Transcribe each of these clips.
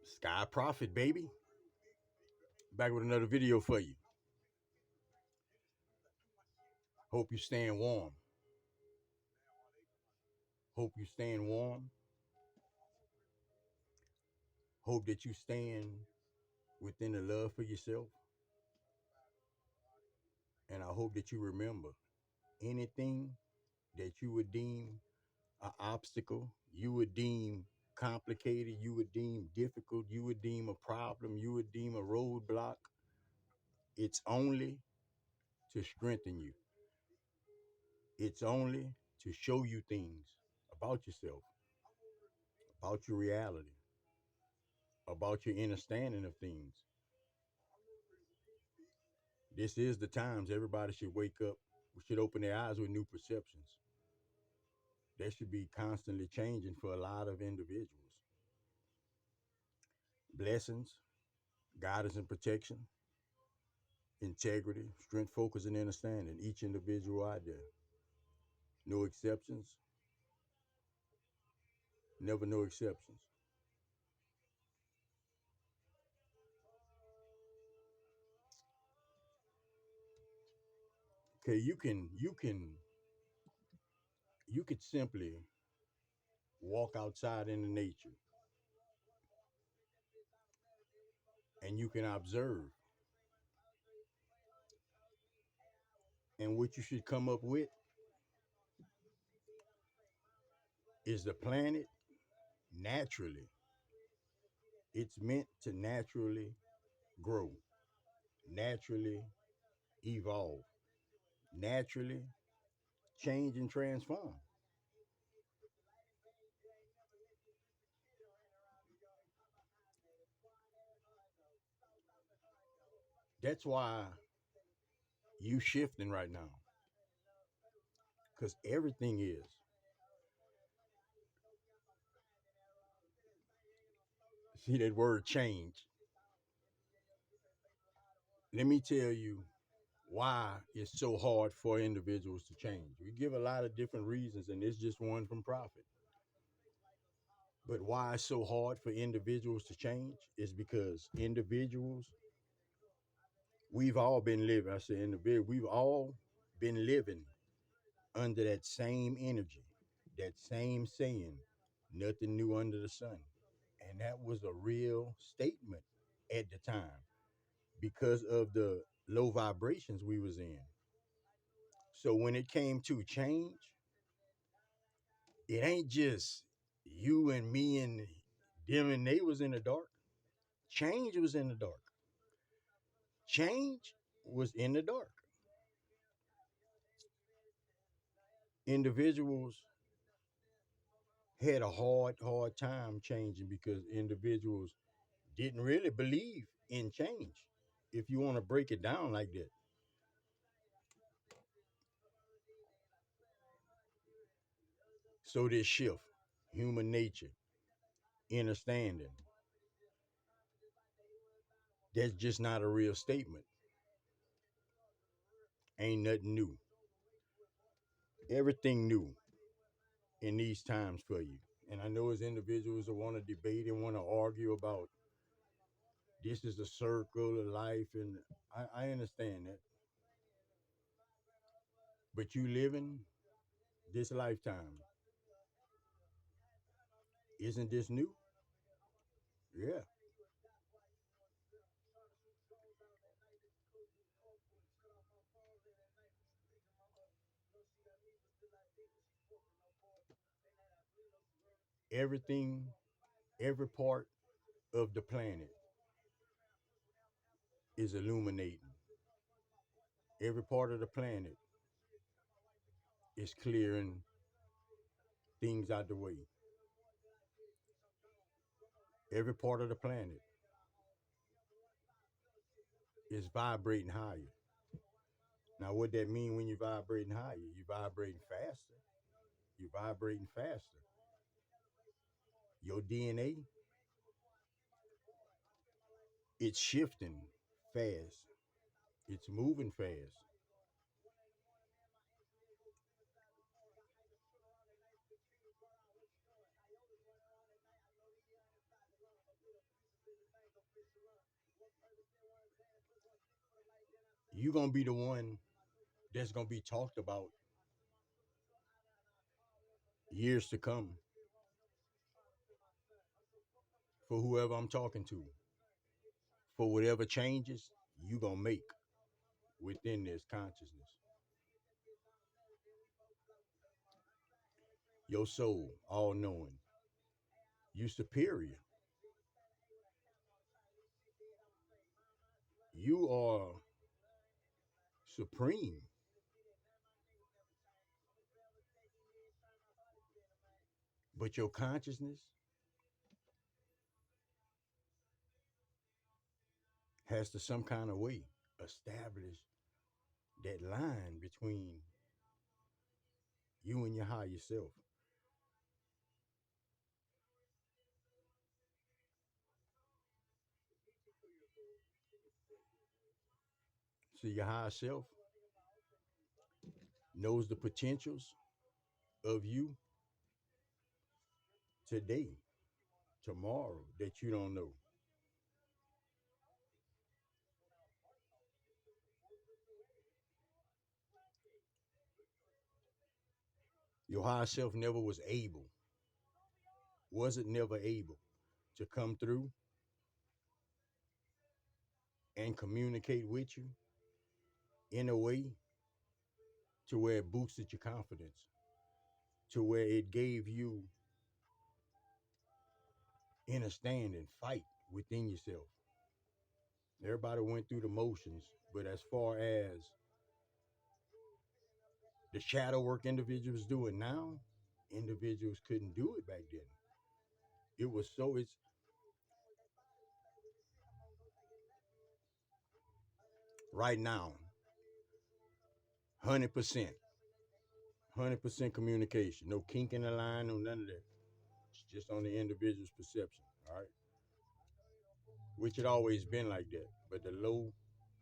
Sky Prophet, baby. Back with another video for you. Hope you're staying warm. Hope you're staying warm. Hope that you stand within the love for yourself. And I hope that you remember anything that you would deem an obstacle, you would deem complicated, you would deem difficult, you would deem a problem, you would deem a roadblock. It's only to strengthen you. It's only to show you things about yourself, about your reality, about your understanding of things. This is the times everybody should wake up. We should open their eyes with new perceptions. That should be constantly changing for a lot of individuals. Blessings, guidance and protection, integrity, strength, focus, and understanding. Each individual out there. No exceptions. Never no exceptions. Okay, you could simply walk outside into nature and you can observe. And what you should come up with is the planet naturally. It's meant to naturally grow, naturally evolve, naturally change and transform. That's why you shifting right now, because everything is. See that word change. Let me tell you why it's so hard for individuals to change. We give a lot of different reasons, and it's just one from Prophet. But why it's so hard for individuals to change is because individuals, we've all been living, I say individual, we've all been living under that same energy, that same saying, nothing new under the sun. And that was a real statement at the time because of the low vibrations we was in. So when it came to change, it ain't just you and me and them and they was in the dark. Change was in the dark. Change was in the dark. Individuals had a hard time changing because individuals didn't really believe in change. If you want to break it down like that. So this shift, human nature, understanding, that's just not a real statement. Ain't nothing new. Everything new in these times for you. And I know as individuals that want to debate and want to argue about this is the circle of life, and I understand that. But you living this lifetime, isn't this new? Yeah. Everything, every part of the planet is illuminating. Every part of the planet is clearing things out the way. Every part of the planet is vibrating higher. Now, what that mean when you're vibrating higher? You're vibrating faster. You're vibrating faster. Your DNA, it's shifting fast. It's moving fast. You're gonna be the one that's gonna be talked about years to come for whoever I'm talking to, for whatever changes you gonna make within this consciousness. Your soul, all knowing, you superior. You are supreme, but your consciousness has to some kind of way establish that line between you and your higher self. So your higher self knows the potentials of you today, tomorrow that you don't know. Your higher self never was able, wasn't never able to come through and communicate with you in a way to where it boosted your confidence, to where it gave you understanding, fight within yourself. Everybody went through the motions, but as far as the shadow work individuals do it now, individuals couldn't do it back then. It was so it's right now, 100%, 100% communication. No kink in the line, no none of that. It's just on the individual's perception. All right, which had always been like that. But the low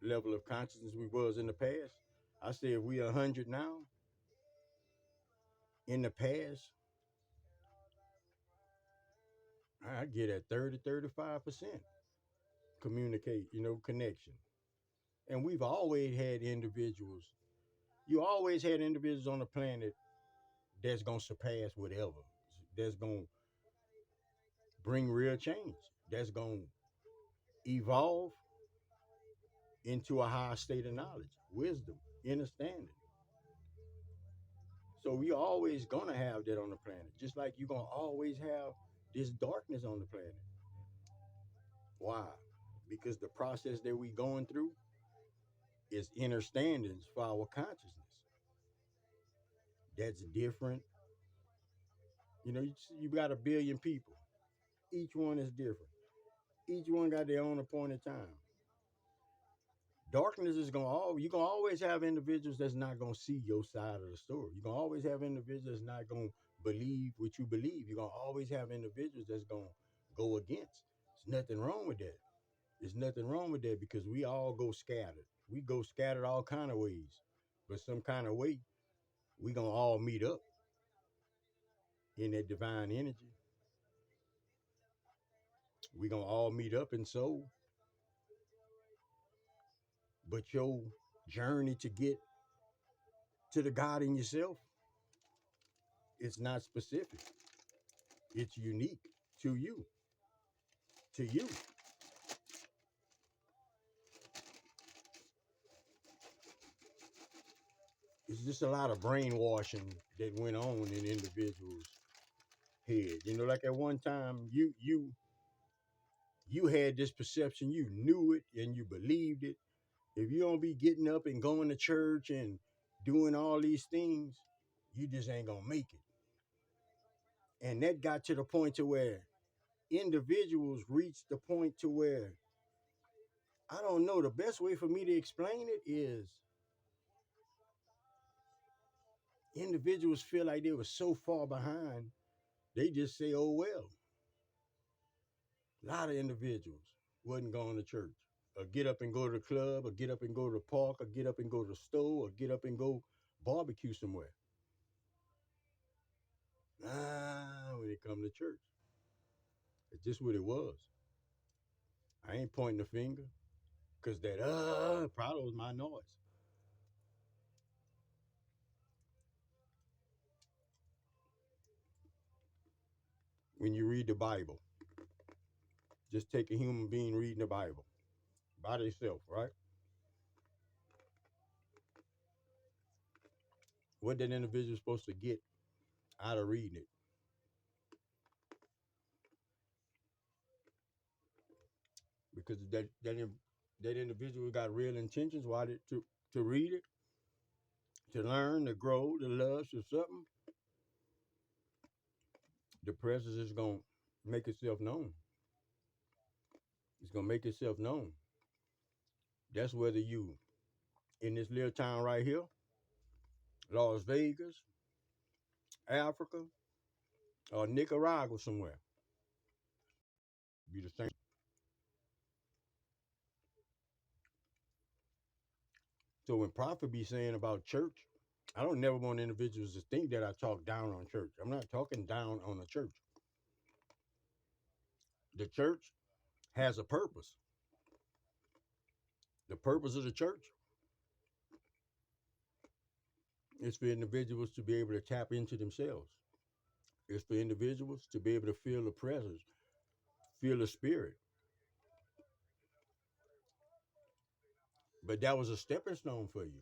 level of consciousness we was in the past, I say if we 100 now, in the past, I get at 30, 35% communicate, connection. And we've always had individuals. You always had individuals on the planet that's gonna surpass whatever. That's gonna bring real change. That's gonna evolve into a higher state of knowledge, wisdom, understanding. So we always gonna have that on the planet, just like you're gonna always have this darkness on the planet. Why? Because the process that we going through is understandings for our consciousness. That's different. You got a billion people. Each one is different. Each one got their own appointed time. Darkness is you're gonna always have individuals that's not gonna see your side of the story. You're gonna always have individuals that's not gonna believe what you believe. You're gonna always have individuals that's gonna go against. There's nothing wrong with that. There's nothing wrong with that because we all go scattered. We go scattered all kind of ways. But some kind of way, we gonna all meet up in that divine energy. We gonna all meet up in soul. But your journey to get to the God in yourself, it's not specific. It's unique to you. To you. It's just a lot of brainwashing that went on in individuals' head. Like at one time you had this perception, you knew it and you believed it. If you don't be getting up and going to church and doing all these things, you just ain't gonna make it. And that got to the point to where individuals reached the point to where I don't know. The best way for me to explain it is individuals feel like they were so far behind, they just say, oh, well. A lot of individuals wasn't going to church, or get up and go to the club, or get up and go to the park, or get up and go to the store, or get up and go barbecue somewhere. When it come to church, it's just what it was. I ain't pointing the finger because that probably was my noise. When you read the Bible, just take a human being reading the Bible by themselves, right? What that individual is supposed to get out of reading it, because that individual got real intentions. Why did to read it, to learn, to grow, to love, or something. The presence is gonna make itself known. It's gonna make itself known. That's whether you in this little town right here, Las Vegas, Africa, or Nicaragua somewhere. Be the same. So when Prophet be saying about church, I don't never want individuals to think that I talk down on church. I'm not talking down on the church. The church has a purpose. The purpose of the church is for individuals to be able to tap into themselves. It's for individuals to be able to feel the presence, feel the spirit. But that was a stepping stone for you.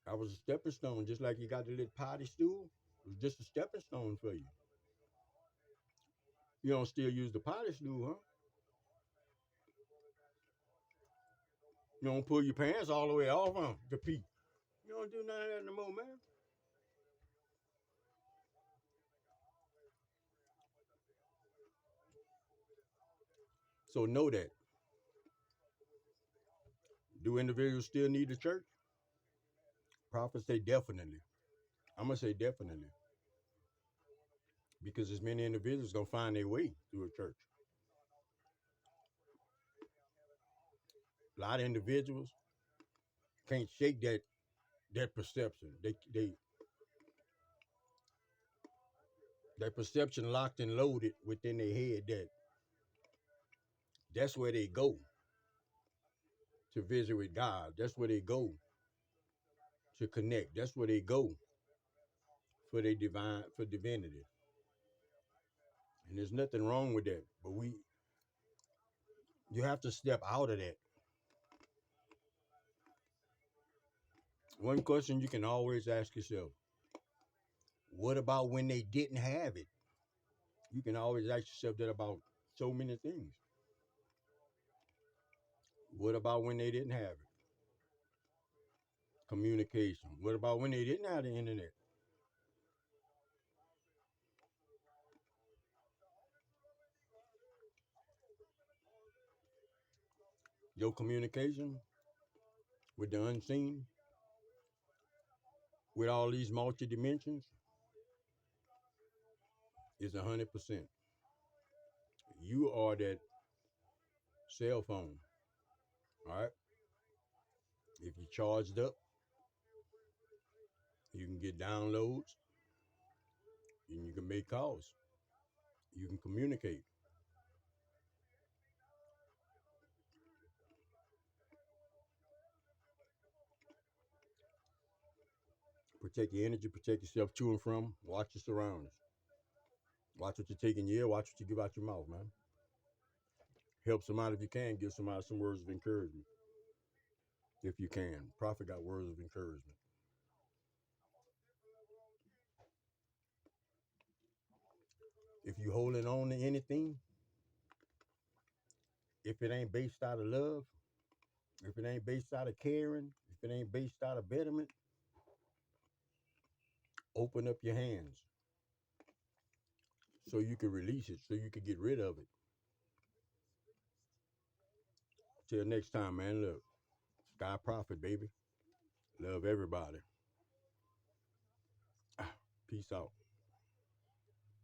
That was a stepping stone, just like you got the little potty stool. It was just a stepping stone for you. You don't still use the potty stool, huh? You don't pull your pants all the way off, huh? To pee. You don't do none of that no more, man. So know that. Do individuals still need the church? Prophets say definitely. I'm gonna say definitely. Because as many individuals gonna find their way through a church. A lot of individuals can't shake that perception. That perception locked and loaded within their head that's where they go to visit with God. That's where they go to connect. That's where they go for their divinity. And there's nothing wrong with that. But you have to step out of that. One question you can always ask yourself: what about when they didn't have it? You can always ask yourself that about so many things. What about when they didn't have it? Communication. What about when they didn't have the internet? Your communication with the unseen, with all these multi dimensions, is 100%. You are that cell phone. All right. If you charged up, you can get downloads and you can make calls. You can communicate. Protect your energy, protect yourself to and from. Watch your surroundings. Watch what you take in your ear, watch what you give out your mouth, man. Help somebody if you can, give somebody some words of encouragement. If you can. Prophet got words of encouragement. If you holding on to anything, if it ain't based out of love, if it ain't based out of caring, if it ain't based out of betterment, open up your hands so you can release it, so you can get rid of it. Till next time, man. Look, Sky Prophet, baby. Love everybody. Peace out.